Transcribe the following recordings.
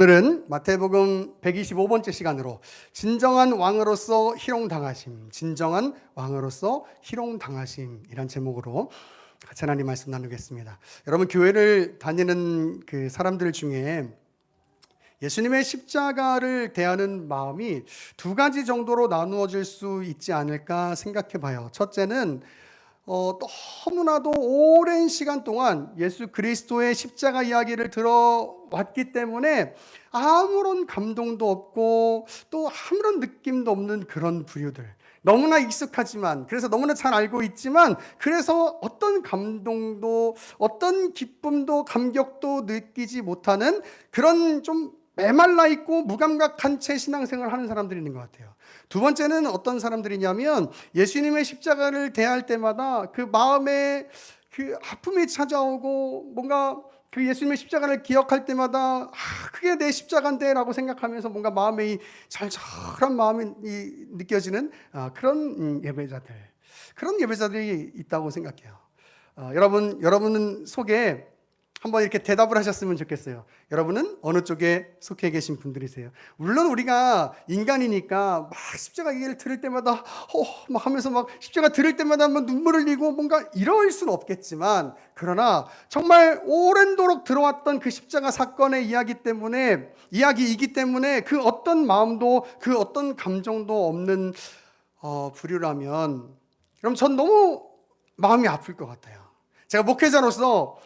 오늘은 마태복음 125번째 시간으로 진정한 왕으로서 진정한 왕으로서 희롱당하심이란 제목으로 같이 하나님 말씀 나누겠습니다. 여러분, 교회를 다니는 그 사람들 중에 예수님의 십자가를 대하는 마음이 두 가지 정도로 나누어질 수 있지 않을까 생각해 봐요. 첫째는 너무나도 오랜 시간 동안 예수 그리스도의 십자가 이야기를 들어왔기 때문에 아무런 감동도 없고 또 아무런 느낌도 없는 그런 부류들, 너무나 익숙하지만, 그래서 너무나 잘 알고 있지만, 그래서 어떤 감동도 어떤 기쁨도 감격도 느끼지 못하는 그런 좀 메말라 있고 무감각한 채 신앙생활을 하는 사람들이 있는 것 같아요. 두 번째는 어떤 사람들이냐면, 예수님의 십자가를 대할 때마다 그 마음에 그 아픔이 찾아오고, 뭔가 그 예수님의 십자가를 기억할 때마다 그게 내 십자가인데 라고 생각하면서 뭔가 마음에 이 절절한 마음이 느껴지는 그런 예배자들, 그런 예배자들이 있다고 생각해요. 여러분 속에 한번 이렇게 대답을 하셨으면 좋겠어요. 여러분은 어느 쪽에 속해 계신 분들이세요? 물론 우리가 인간이니까 막 십자가 얘기를 들을 때마다 막 하면서 막 십자가 들을 때마다 막 눈물을 흘리고 뭔가 이럴 수는 없겠지만, 그러나 정말 오랜도록 들어왔던 그 십자가 사건의 이야기이기 때문에 그 어떤 마음도 그 어떤 감정도 없는 부류라면, 그럼 전 너무 마음이 아플 것 같아요. 제가 목회자로서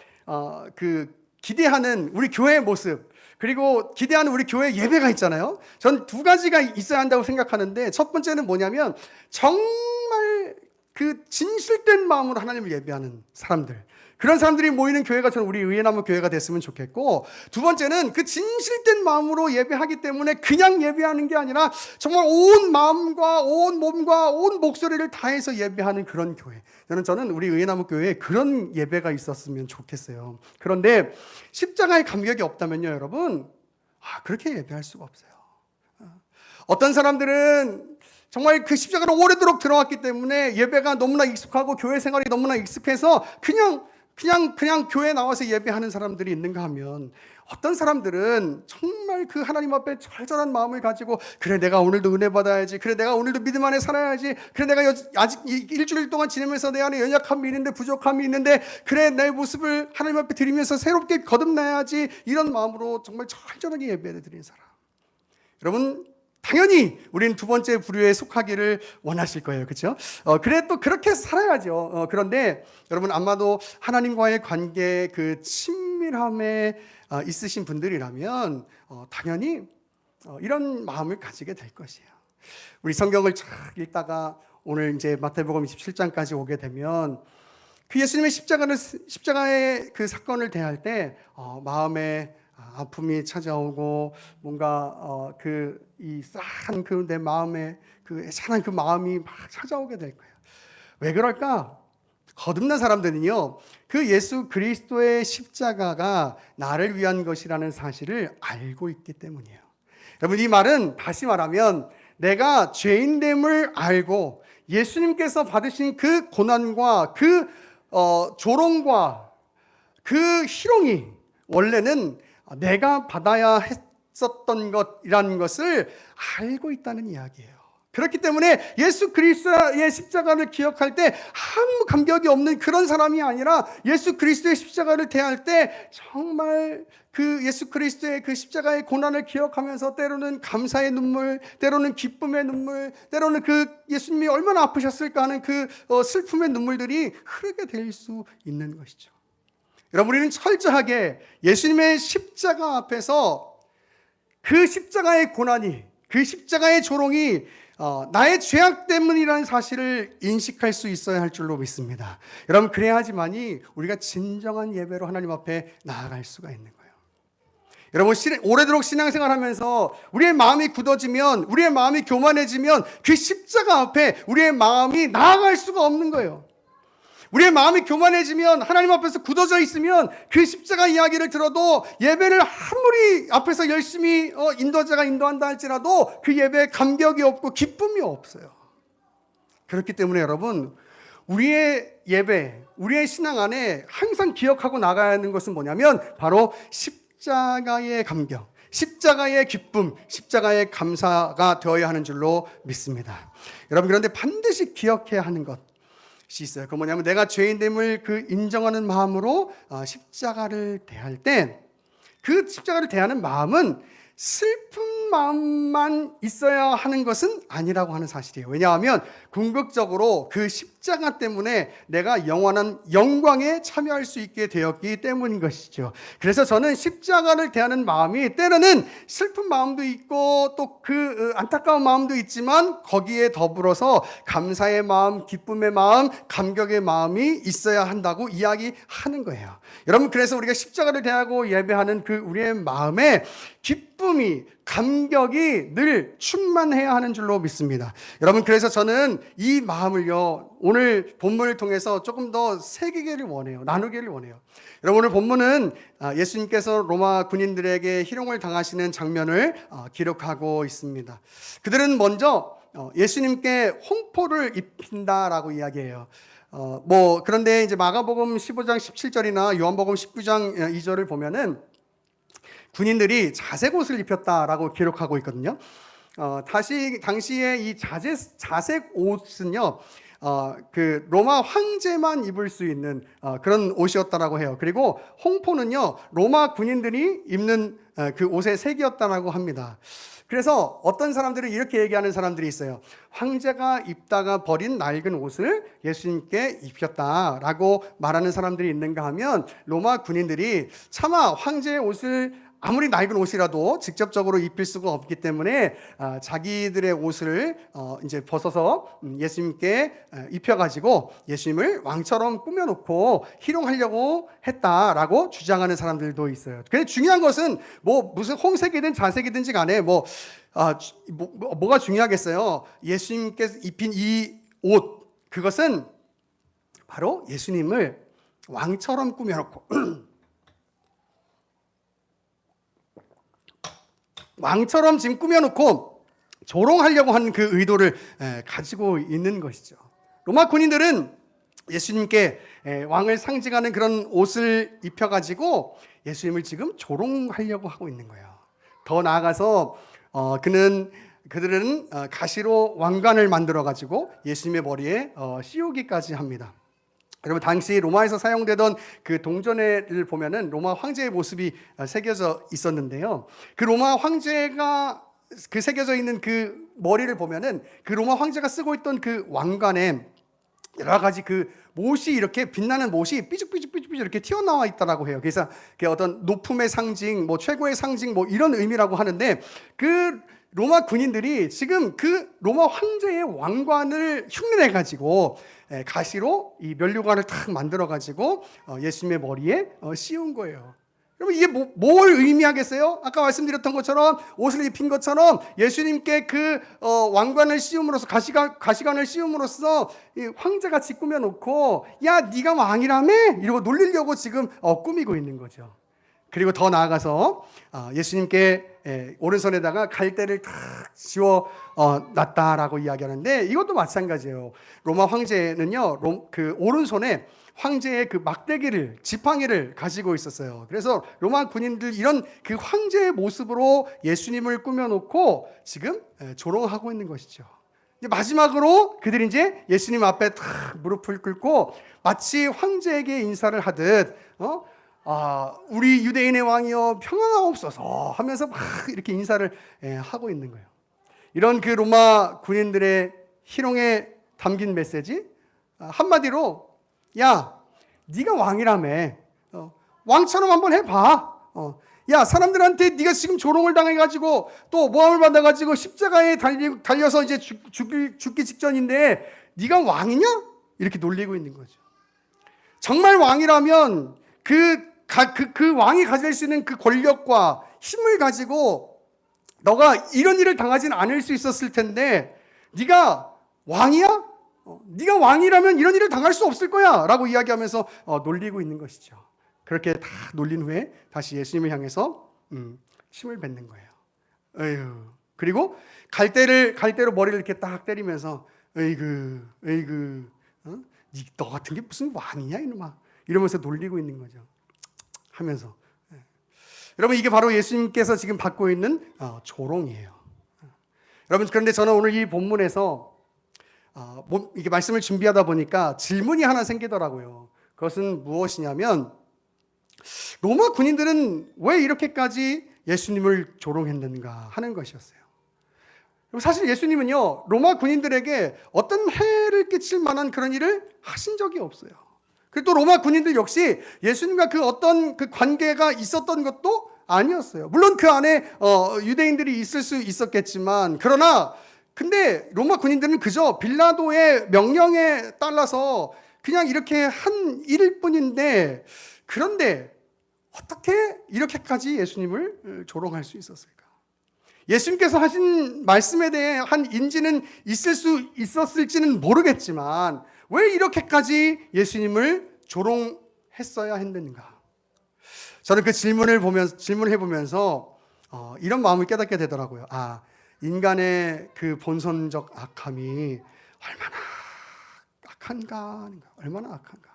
기대하는 우리 교회의 모습, 그리고 기대하는 우리 교회 예배가 있잖아요. 전 두 가지가 있어야 한다고 생각하는데, 첫 번째는 뭐냐면 정말 그 진실된 마음으로 하나님을 예배하는 사람들, 그런 사람들이 모이는 교회가 저는 우리 의예나무 교회가 됐으면 좋겠고, 두 번째는 그 진실된 마음으로 예배하기 때문에 그냥 예배하는 게 아니라 정말 온 마음과 온 몸과 온 목소리를 다해서 예배하는 그런 교회, 저는 우리 의예나무 교회에 그런 예배가 있었으면 좋겠어요. 그런데 십자가의 감격이 없다면요, 여러분, 그렇게 예배할 수가 없어요. 어떤 사람들은 정말 그 십자가를 오래도록 들어왔기 때문에 예배가 너무나 익숙하고 교회 생활이 너무나 익숙해서 그냥 교회에 나와서 예배하는 사람들이 있는가 하면, 어떤 사람들은 정말 그 하나님 앞에 절절한 마음을 가지고, 그래 내가 오늘도 은혜 받아야지, 그래 내가 오늘도 믿음 안에 살아야지, 그래 내가 아직 일주일 동안 지내면서 내 안에 연약함이 있는데, 부족함이 있는데, 그래 내 모습을 하나님 앞에 드리면서 새롭게 거듭나야지, 이런 마음으로 정말 절절하게 예배를 드리는 사람. 여러분, 당연히 우리는 두 번째 부류에 속하기를 원하실 거예요. 그렇죠? 그래 또 그렇게 살아야죠. 그런데 여러분, 아마도 하나님과의 관계 그 친밀함에 있으신 분들이라면 당연히 이런 마음을 가지게 될 것이에요. 우리 성경을 쫙 읽다가 오늘 이제 마태복음 27장까지 오게 되면, 그 예수님의 십자가의 그 사건을 대할 때 마음에 아픔이 찾아오고, 뭔가 이 싹한 그 내 마음에 그 애잔한 그 마음이 막 찾아오게 될 거예요. 왜 그럴까? 거듭난 사람들은요, 그 예수 그리스도의 십자가가 나를 위한 것이라는 사실을 알고 있기 때문이에요. 여러분, 이 말은 다시 말하면, 내가 죄인됨을 알고 예수님께서 받으신 그 고난과 그 조롱과 그 희롱이 원래는 내가 받아야 했었던 것이라는 것을 알고 있다는 이야기예요. 그렇기 때문에 예수 그리스도의 십자가를 기억할 때 아무 감격이 없는 그런 사람이 아니라, 예수 그리스도의 십자가를 대할 때 정말 그 예수 그리스도의 그 십자가의 고난을 기억하면서 때로는 감사의 눈물, 때로는 기쁨의 눈물, 때로는 그 예수님이 얼마나 아프셨을까 하는 그 슬픔의 눈물들이 흐르게 될 수 있는 것이죠. 여러분, 우리는 철저하게 예수님의 십자가 앞에서 그 십자가의 고난이, 그 십자가의 조롱이 나의 죄악 때문이라는 사실을 인식할 수 있어야 할 줄로 믿습니다. 여러분, 그래야지만이 우리가 진정한 예배로 하나님 앞에 나아갈 수가 있는 거예요. 여러분, 오래도록 신앙생활하면서 우리의 마음이 굳어지면, 우리의 마음이 교만해지면 그 십자가 앞에 우리의 마음이 나아갈 수가 없는 거예요. 우리의 마음이 교만해지면, 하나님 앞에서 굳어져 있으면, 그 십자가 이야기를 들어도 예배를 아무리 앞에서 열심히 인도자가 인도한다 할지라도 그 예배에 감격이 없고 기쁨이 없어요. 그렇기 때문에 여러분, 우리의 예배, 우리의 신앙 안에 항상 기억하고 나가야 하는 것은 뭐냐면, 바로 십자가의 감격, 십자가의 기쁨, 십자가의 감사가 되어야 하는 줄로 믿습니다. 여러분, 그런데 반드시 기억해야 하는 것이 있어요. 그 뭐냐면 내가 죄인됨을 그 인정하는 마음으로 십자가를 대할 때 그 십자가를 대하는 마음은 슬픈 마음만 있어야 하는 것은 아니라고 하는 사실이에요. 왜냐하면 궁극적으로 그 십자가 때문에 내가 영원한 영광에 참여할 수 있게 되었기 때문인 것이죠. 그래서 저는 십자가를 대하는 마음이 때로는 슬픈 마음도 있고 또 그 안타까운 마음도 있지만 거기에 더불어서 감사의 마음, 기쁨의 마음, 감격의 마음이 있어야 한다고 이야기하는 거예요. 여러분, 그래서 우리가 십자가를 대하고 예배하는 그 우리의 마음에 기쁨이, 감격이 늘 충만해야 하는 줄로 믿습니다. 여러분, 그래서 저는 이 마음을요, 오늘 본문을 통해서 조금 더 새기기를 원해요. 나누기를 원해요. 여러분, 오늘 본문은 예수님께서 로마 군인들에게 희롱을 당하시는 장면을 기록하고 있습니다. 그들은 먼저 예수님께 홍포를 입힌다라고 이야기해요. 그런데 이제 마가복음 15장 17절이나 요한복음 19장 2절을 보면은 군인들이 자색 옷을 입혔다라고 기록하고 있거든요. 당시에 이 자색 옷은요, 그 로마 황제만 입을 수 있는 그런 옷이었다라고 해요. 그리고 홍포는요, 로마 군인들이 입는 그 옷의 색이었다라고 합니다. 그래서 어떤 사람들은 이렇게 얘기하는 사람들이 있어요. 황제가 입다가 버린 낡은 옷을 예수님께 입혔다라고 말하는 사람들이 있는가 하면 로마 군인들이 차마 황제의 옷을 아무리 낡은 옷이라도 직접적으로 입힐 수가 없기 때문에 자기들의 옷을 이제 벗어서 예수님께 입혀가지고 예수님을 왕처럼 꾸며놓고 희롱하려고 했다라고 주장하는 사람들도 있어요. 근데 중요한 것은 무슨 홍색이든 자색이든지 간에 뭐가 중요하겠어요? 예수님께서 입힌 이 옷, 그것은 바로 예수님을 왕처럼 꾸며놓고 왕처럼 지금 꾸며놓고 조롱하려고 하는 그 의도를 가지고 있는 것이죠. 로마 군인들은 예수님께 왕을 상징하는 그런 옷을 입혀가지고 예수님을 지금 조롱하려고 하고 있는 거예요. 더 나아가서 그들은 가시로 왕관을 만들어가지고 예수님의 머리에 씌우기까지 합니다. 여러분, 당시 로마에서 사용되던 그 동전을 보면은 로마 황제의 모습이 새겨져 있었는데요. 그 로마 황제가 그 새겨져 있는 그 머리를 보면은 그 로마 황제가 쓰고 있던 그 왕관에 여러 가지 그 못이 이렇게 빛나는 못이 삐죽삐죽 이렇게 튀어나와 있다라고 해요. 그래서 그게 어떤 높음의 상징, 최고의 상징, 이런 의미라고 하는데 그 로마 군인들이 지금 그 로마 황제의 왕관을 흉내내 가지고 가시로 이 면류관을 탁 만들어 가지고 예수님의 머리에 씌운 거예요. 여러분, 이게 뭘 의미하겠어요? 아까 말씀드렸던 것처럼 옷을 입힌 것처럼 예수님께 그 왕관을 씌움으로써 가시관을 씌움으로써 이 황제같이 꾸며놓고 야, 네가 왕이라며? 이러고 놀리려고 지금 꾸미고 있는 거죠. 그리고 더 나아가서 예수님께 오른손에다가 갈대를 탁 씌워 놨다라고 이야기하는데 이것도 마찬가지예요. 로마 황제는요, 그 오른손에 황제의 그 막대기를, 지팡이를 가지고 있었어요. 그래서 로마 군인들 이런 그 황제의 모습으로 예수님을 꾸며놓고 지금 조롱하고 있는 것이죠. 마지막으로 그들이 이제 예수님 앞에 탁 무릎을 꿇고 마치 황제에게 인사를 하듯 우리 유대인의 왕이여 평안하옵소서 하면서 막 이렇게 인사를 하고 있는 거예요. 이런 그 로마 군인들의 희롱에 담긴 메시지, 한마디로 야, 네가 왕이라며, 왕처럼 한번 해봐. 야, 사람들한테 네가 지금 조롱을 당해가지고 또 모함을 받아가지고 십자가에 달려서 이제 죽기 직전인데 네가 왕이냐? 이렇게 놀리고 있는 거죠. 정말 왕이라면 그 왕이 가질 수 있는 그 권력과 힘을 가지고 너가 이런 일을 당하지는 않을 수 있었을 텐데 네가 왕이야? 네가 왕이라면 이런 일을 당할 수 없을 거야 라고 이야기하면서 놀리고 있는 것이죠. 그렇게 다 놀린 후에 다시 예수님을 향해서 침을 뱉는 거예요. 에휴. 그리고 갈대로 머리를 이렇게 딱 때리면서 에이그 너 같은 게 무슨 왕이냐 이놈아, 이러면서 놀리고 있는 거죠. 하면서 여러분, 이게 바로 예수님께서 지금 받고 있는 조롱이에요. 여러분, 그런데 저는 오늘 이 본문에서 이게 말씀을 준비하다 보니까 질문이 하나 생기더라고요. 그것은 무엇이냐면, 로마 군인들은 왜 이렇게까지 예수님을 조롱했는가 하는 것이었어요. 사실 예수님은요, 로마 군인들에게 어떤 해를 끼칠 만한 그런 일을 하신 적이 없어요. 그리고 또 로마 군인들 역시 예수님과 그 어떤 그 관계가 있었던 것도 아니었어요. 물론 그 안에 유대인들이 있을 수 있었겠지만, 그러나 근데 로마 군인들은 그저 빌라도의 명령에 따라서 그냥 이렇게 한 일일 뿐인데, 그런데 어떻게 이렇게까지 예수님을 조롱할 수 있었을까? 예수님께서 하신 말씀에 대해 한 인지는 있을 수 있었을지는 모르겠지만, 왜 이렇게까지 예수님을 조롱했어야 했는가? 저는 그 질문을 해보면서 이런 마음을 깨닫게 되더라고요. 인간의 그 본선적 악함이 얼마나 악한가, 얼마나 악한가.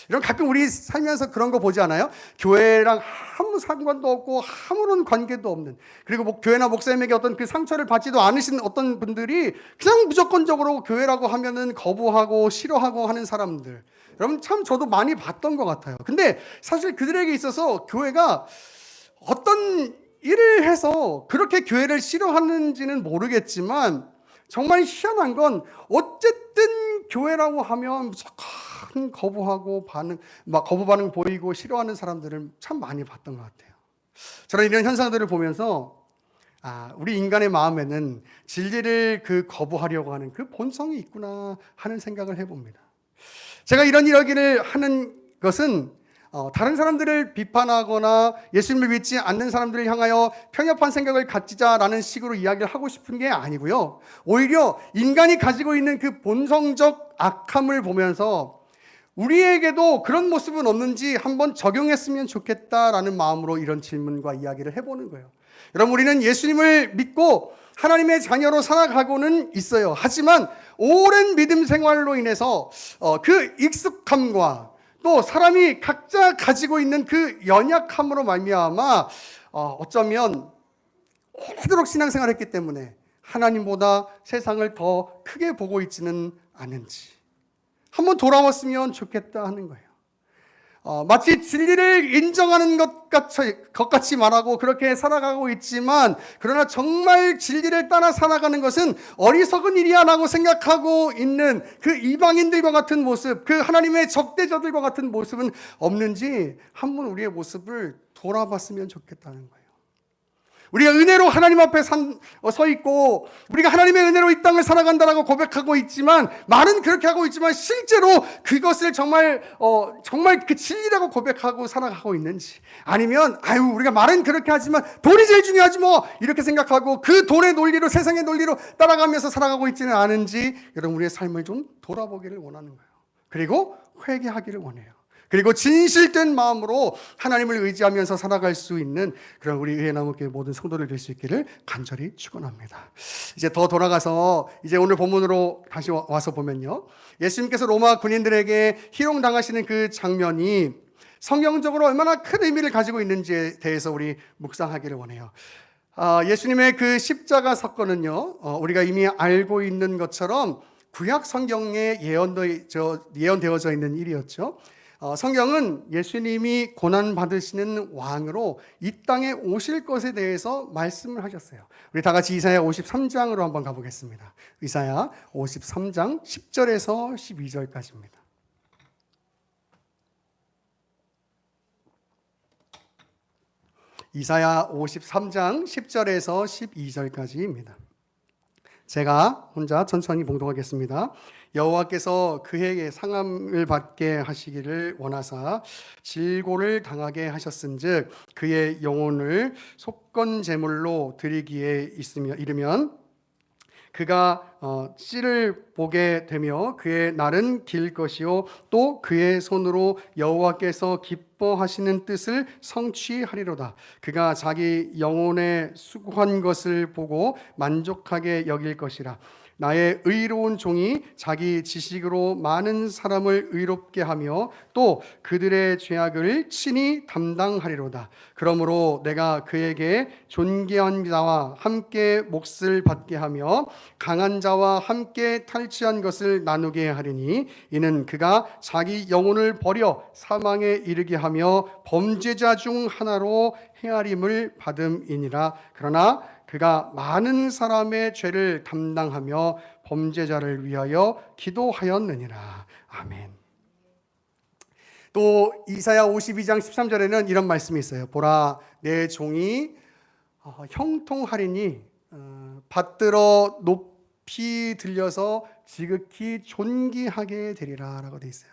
이런 가끔 우리 살면서 그런 거 보지 않아요? 교회랑 아무 상관도 없고 아무런 관계도 없는, 그리고 교회나 목사님에게 어떤 그 상처를 받지도 않으신 어떤 분들이 그냥 무조건적으로 교회라고 하면은 거부하고 싫어하고 하는 사람들, 여러분 참 저도 많이 봤던 것 같아요. 근데 사실 그들에게 있어서 교회가 어떤 일을 해서 그렇게 교회를 싫어하는지는 모르겠지만, 정말 희한한 건 어쨌든 교회라고 하면 무조건 거부 반응 보이고 싫어하는 사람들을 참 많이 봤던 것 같아요. 저는 이런 현상들을 보면서 우리 인간의 마음에는 진리를 거부하려고 하는 그 본성이 있구나 하는 생각을 해봅니다. 제가 이런 이야기를 하는 것은 다른 사람들을 비판하거나 예수님을 믿지 않는 사람들을 향하여 편협한 생각을 가지자라는 식으로 이야기를 하고 싶은 게 아니고요. 오히려 인간이 가지고 있는 그 본성적 악함을 보면서 우리에게도 그런 모습은 없는지 한번 적용했으면 좋겠다라는 마음으로 이런 질문과 이야기를 해보는 거예요. 여러분, 우리는 예수님을 믿고 하나님의 자녀로 살아가고는 있어요. 하지만 오랜 믿음 생활로 인해서 그 익숙함과 또 사람이 각자 가지고 있는 그 연약함으로 말미암아 어쩌면 오래도록 신앙생활을 했기 때문에 하나님보다 세상을 더 크게 보고 있지는 않은지 한번 돌아왔으면 좋겠다 하는 거예요. 마치 진리를 인정하는 것 같이 말하고 그렇게 살아가고 있지만, 그러나 정말 진리를 따라 살아가는 것은 어리석은 일이야라고 생각하고 있는 그 이방인들과 같은 모습, 그 하나님의 적대자들과 같은 모습은 없는지 한번 우리의 모습을 돌아봤으면 좋겠다는 거예요. 우리가 은혜로 하나님 앞에 서 있고 우리가 하나님의 은혜로 이 땅을 살아간다라고 고백하고 있지만, 말은 그렇게 하고 있지만 실제로 그것을 정말 그 진리라고 고백하고 살아가고 있는지, 아니면 우리가 말은 그렇게 하지만 돈이 제일 중요하지 뭐 이렇게 생각하고 그 돈의 논리로, 세상의 논리로 따라가면서 살아가고 있지는 않은지, 여러분 우리의 삶을 좀 돌아보기를 원하는 거예요. 그리고 회개하기를 원해요. 그리고 진실된 마음으로 하나님을 의지하면서 살아갈 수 있는 그런 우리 의회나무교회 모든 성도들 될 수 있기를 간절히 축원합니다. 이제 더 돌아가서 이제 오늘 본문으로 다시 와서 보면요, 예수님께서 로마 군인들에게 희롱당하시는 그 장면이 성경적으로 얼마나 큰 의미를 가지고 있는지에 대해서 우리 묵상하기를 원해요. 예수님의 그 십자가 사건은요, 우리가 이미 알고 있는 것처럼 구약 성경에 예언되어져 있는 일이었죠. 성경은 예수님이 고난받으시는 왕으로 이 땅에 오실 것에 대해서 말씀을 하셨어요. 우리 다 같이 이사야 53장으로 한번 가보겠습니다. 이사야 53장 10절에서 12절까지입니다. 이사야 53장 10절에서 12절까지입니다. 제가 혼자 천천히 봉독하겠습니다. 여호와께서 그에게 상함을 받게 하시기를 원하사 질고를 당하게 하셨은즉 그의 영혼을 속건 제물로 드리기에 이르면 그가 씨를 보게 되며 그의 날은 길 것이요 또 그의 손으로 여호와께서 기뻐하시는 뜻을 성취하리로다. 그가 자기 영혼에 수고한 것을 보고 만족하게 여길 것이라. 나의 의로운 종이 자기 지식으로 많은 사람을 의롭게 하며 또 그들의 죄악을 친히 담당하리로다. 그러므로 내가 그에게 존귀한 자와 함께 몫을 받게 하며 강한 자와 함께 탈취한 것을 나누게 하리니 이는 그가 자기 영혼을 버려 사망에 이르게 하며 범죄자 중 하나로 헤아림을 받음이니라. 그러나 그가 많은 사람의 죄를 담당하며 범죄자를 위하여 기도하였느니라. 아멘. 또 이사야 52장 13절에는 이런 말씀이 있어요. 보라, 내 종이 형통하리니 받들어 높이 들려서 지극히 존귀하게 되리라 라고 되어 있어요.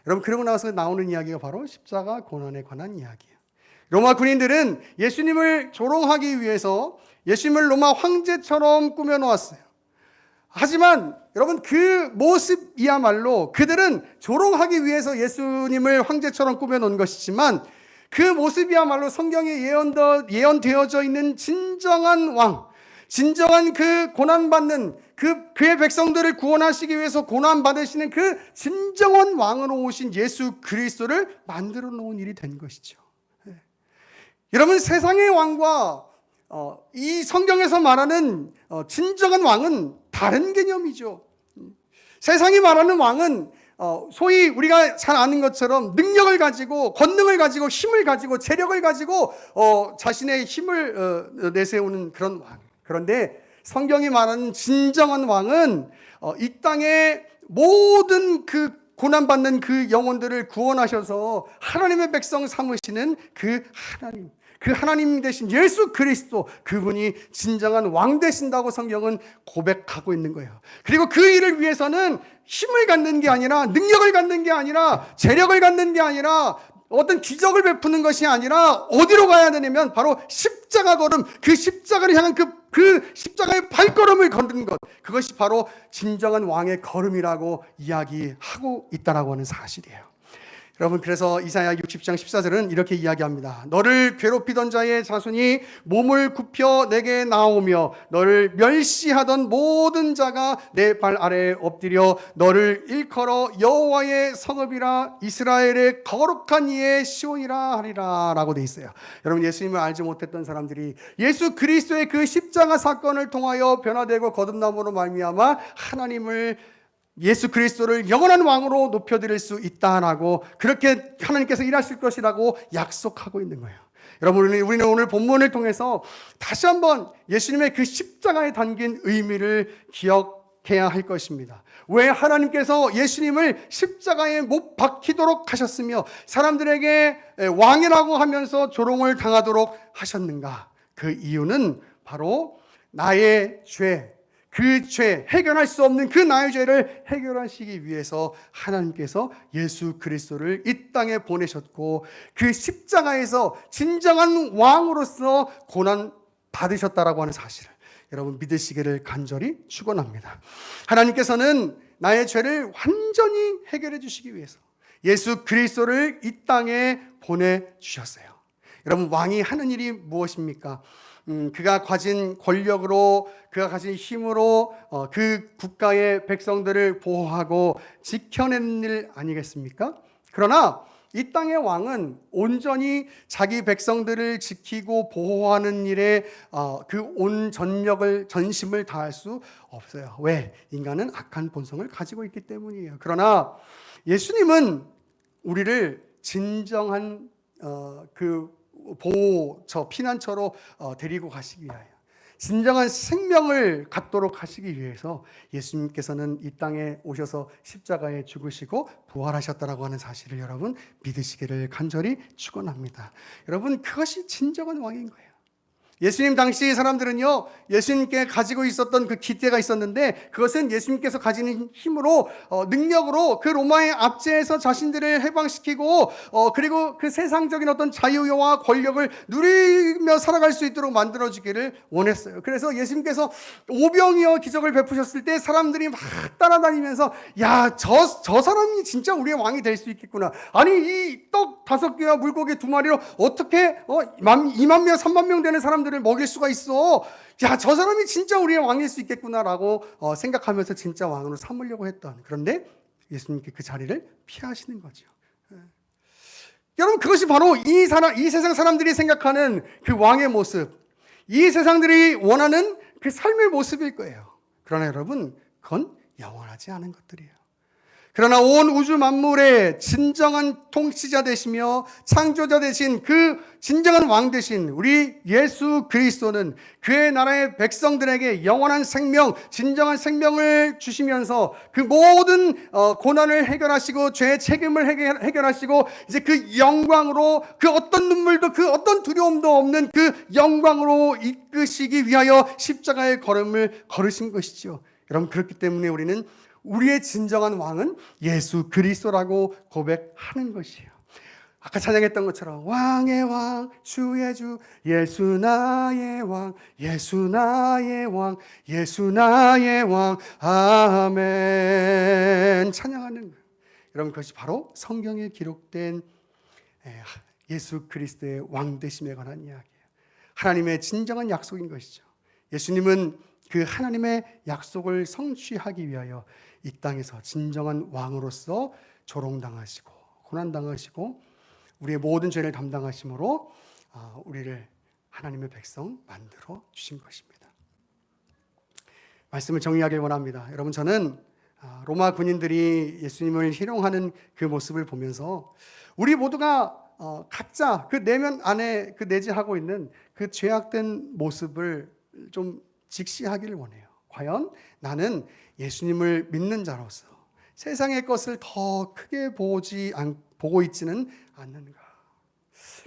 여러분, 그러고 나서 나오는 이야기가 바로 십자가 고난에 관한 이야기예요. 로마 군인들은 예수님을 조롱하기 위해서 예수님을 로마 황제처럼 꾸며놓았어요. 하지만 여러분, 그 모습이야말로 그들은 조롱하기 위해서 예수님을 황제처럼 꾸며놓은 것이지만 그 모습이야말로 성경에 예언되어져 있는 진정한 왕, 진정한 그 고난받는 그의 백성들을 구원하시기 위해서 고난받으시는 그 진정한 왕으로 오신 예수 그리스도를 만들어 놓은 일이 된 것이죠. 여러분, 세상의 왕과 이 성경에서 말하는 진정한 왕은 다른 개념이죠. 세상이 말하는 왕은 소위 우리가 잘 아는 것처럼 능력을 가지고, 권능을 가지고, 힘을 가지고, 재력을 가지고 자신의 힘을 내세우는 그런 왕. 그런데 성경이 말하는 진정한 왕은 이 땅의 모든 그 고난받는 그 영혼들을 구원하셔서 하나님의 백성 삼으시는 그 하나님 되신 예수 그리스도, 그분이 진정한 왕 되신다고 성경은 고백하고 있는 거예요. 그리고 그 일을 위해서는 힘을 갖는 게 아니라, 능력을 갖는 게 아니라, 재력을 갖는 게 아니라, 어떤 기적을 베푸는 것이 아니라 어디로 가야 되냐면 바로 십자가 걸음, 그 십자가를 향한 그 십자가의 발걸음을 걷는 것, 그것이 바로 진정한 왕의 걸음이라고 이야기하고 있다라고 하는 사실이에요. 여러분, 그래서 이사야 60장 14절은 이렇게 이야기합니다. 너를 괴롭히던 자의 자손이 몸을 굽혀 내게 나오며 너를 멸시하던 모든 자가 내 발 아래에 엎드려 너를 일컬어 여호와의 성읍이라 이스라엘의 거룩한 이의 시온이라 하리라 라고 돼 있어요. 여러분, 예수님을 알지 못했던 사람들이 예수 그리스도의 그 십자가 사건을 통하여 변화되고 거듭남으로 말미암아 하나님을, 예수 그리스도를 영원한 왕으로 높여드릴 수 있다라고, 그렇게 하나님께서 일하실 것이라고 약속하고 있는 거예요. 여러분, 우리는 오늘 본문을 통해서 다시 한번 예수님의 그 십자가에 담긴 의미를 기억해야 할 것입니다. 왜 하나님께서 예수님을 십자가에 못 박히도록 하셨으며 사람들에게 왕이라고 하면서 조롱을 당하도록 하셨는가? 그 이유는 바로 나의 죄, 그 죄, 해결할 수 없는 그 나의 죄를 해결하시기 위해서 하나님께서 예수 그리스도를 이 땅에 보내셨고 그 십자가에서 진정한 왕으로서 고난 받으셨다라고 하는 사실을 여러분 믿으시기를 간절히 축원합니다. 하나님께서는 나의 죄를 완전히 해결해 주시기 위해서 예수 그리스도를 이 땅에 보내주셨어요. 여러분, 왕이 하는 일이 무엇입니까? 그가 가진 권력으로, 그가 가진 힘으로 그 국가의 백성들을 보호하고 지켜내는 일 아니겠습니까? 그러나 이 땅의 왕은 온전히 자기 백성들을 지키고 보호하는 일에 그 온 전심을 다할 수 없어요. 왜? 인간은 악한 본성을 가지고 있기 때문이에요. 그러나 예수님은 우리를 진정한 그 보호처, 피난처로 데리고 가시기 위하여, 진정한 생명을 갖도록 하시기 위해서 예수님께서는 이 땅에 오셔서 십자가에 죽으시고 부활하셨다라고 하는 사실을 여러분 믿으시기를 간절히 축원합니다. 여러분, 그것이 진정한 왕인 거예요. 예수님 당시 사람들은요, 예수님께 가지고 있었던 그 기대가 있었는데 그것은 예수님께서 가지는 힘으로, 능력으로 그 로마의 압제에서 자신들을 해방시키고 그리고 그 세상적인 어떤 자유와 권력을 누리며 살아갈 수 있도록 만들어주기를 원했어요. 그래서 예수님께서 오병이어 기적을 베푸셨을 때 사람들이 막 따라다니면서 야, 저 사람이 진짜 우리의 왕이 될 수 있겠구나. 아니, 이 떡 5개와 물고기 2마리로 어떻게 2만 명, 3만 명 되는 사람들 사람들을 먹일 수가 있어. 야, 저 사람이 진짜 우리의 왕일 수 있겠구나라고 생각하면서 진짜 왕으로 삼으려고 했던, 그런데 예수님께 그 자리를 피하시는 거죠. 여러분, 그것이 바로 이 세상 사람들이 생각하는 그 왕의 모습, 이 세상들이 원하는 그 삶의 모습일 거예요. 그러나 여러분, 그건 영원하지 않은 것들이에요. 그러나 온 우주 만물의 진정한 통치자 되시며 창조자 되신 그 진정한 왕 되신 우리 예수 그리스도는 그의 나라의 백성들에게 영원한 생명, 진정한 생명을 주시면서 그 모든 고난을 해결하시고 죄의 책임을 해결하시고 이제 그 영광으로, 그 어떤 눈물도 그 어떤 두려움도 없는 그 영광으로 이끄시기 위하여 십자가의 걸음을 걸으신 것이죠. 여러분, 그렇기 때문에 우리는 우리의 진정한 왕은 예수 그리스도라고 고백하는 것이에요. 아까 찬양했던 것처럼 왕의 왕 주의 주 예수 나의 왕 예수 나의 왕 예수 나의 왕 아멘 찬양하는 거예요. 여러분, 그것이 바로 성경에 기록된 예수 그리스도의 왕 되심에 관한 이야기예요. 하나님의 진정한 약속인 것이죠. 예수님은 그 하나님의 약속을 성취하기 위하여 이 땅에서 진정한 왕으로서 조롱당하시고 고난당하시고 우리의 모든 죄를 담당하심으로 우리를 하나님의 백성 만들어 주신 것입니다. 말씀을 정리하길 원합니다. 여러분, 저는 로마 군인들이 예수님을 희롱하는 그 모습을 보면서 우리 모두가 각자 그 내면 안에 그 내재하고 있는 그 죄악된 모습을 좀 직시하기를 원해요. 과연 나는 예수님을 믿는 자로서 세상의 것을 더 크게 보고 있지는 않는가?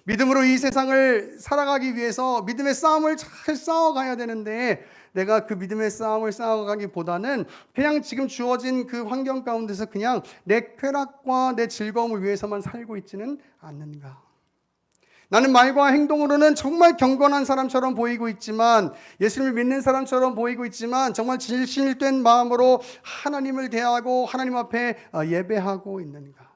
믿음으로 이 세상을 살아가기 위해서 믿음의 싸움을 잘 싸워가야 되는데 내가 그 믿음의 싸움을 싸워가기보다는 그냥 지금 주어진 그 환경 가운데서 그냥 내 쾌락과 내 즐거움을 위해서만 살고 있지는 않는가? 나는 말과 행동으로는 정말 경건한 사람처럼 보이고 있지만, 예수님을 믿는 사람처럼 보이고 있지만 정말 진실된 마음으로 하나님을 대하고 하나님 앞에 예배하고 있는가?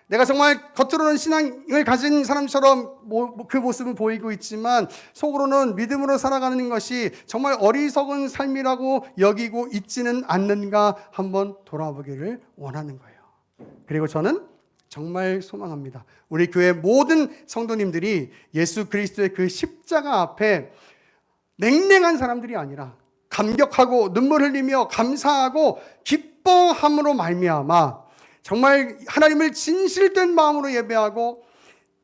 내가 정말 겉으로는 신앙을 가진 사람처럼 그 모습은 보이고 있지만 속으로는 믿음으로 살아가는 것이 정말 어리석은 삶이라고 여기고 있지는 않는가 한번 돌아보기를 원하는 거예요. 그리고 저는 정말 소망합니다. 우리 교회 모든 성도님들이 예수 그리스도의 그 십자가 앞에 냉랭한 사람들이 아니라 감격하고 눈물 흘리며 감사하고 기뻐함으로 말미암아 정말 하나님을 진실된 마음으로 예배하고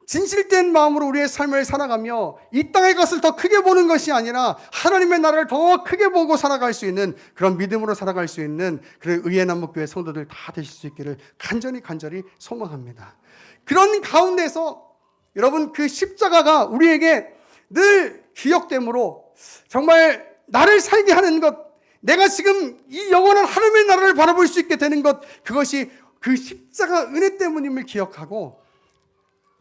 진실된 마음으로 우리의 삶을 살아가며 이 땅의 것을 더 크게 보는 것이 아니라 하나님의 나라를 더 크게 보고 살아갈 수 있는 그런 믿음으로 살아갈 수 있는 그런 의의 남북교회 성도들 다 되실 수 있기를 간절히 소망합니다. 그런 가운데서 여러분, 그 십자가가 우리에게 늘 기억됨으로 정말 나를 살게 하는 것, 내가 지금 이 영원한 하나님의 나라를 바라볼 수 있게 되는 것, 그것이 그 십자가 은혜 때문임을 기억하고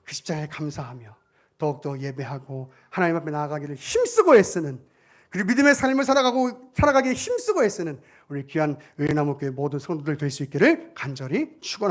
그 십자가에 감사하며 더욱더 예배하고 하나님 앞에 나아가기를 힘쓰고 애쓰는, 그리고 믿음의 삶을 살아가기에 힘쓰고 애쓰는 우리 귀한 의나무교회 모든 성도들 될 수 있기를 간절히 축원합니다.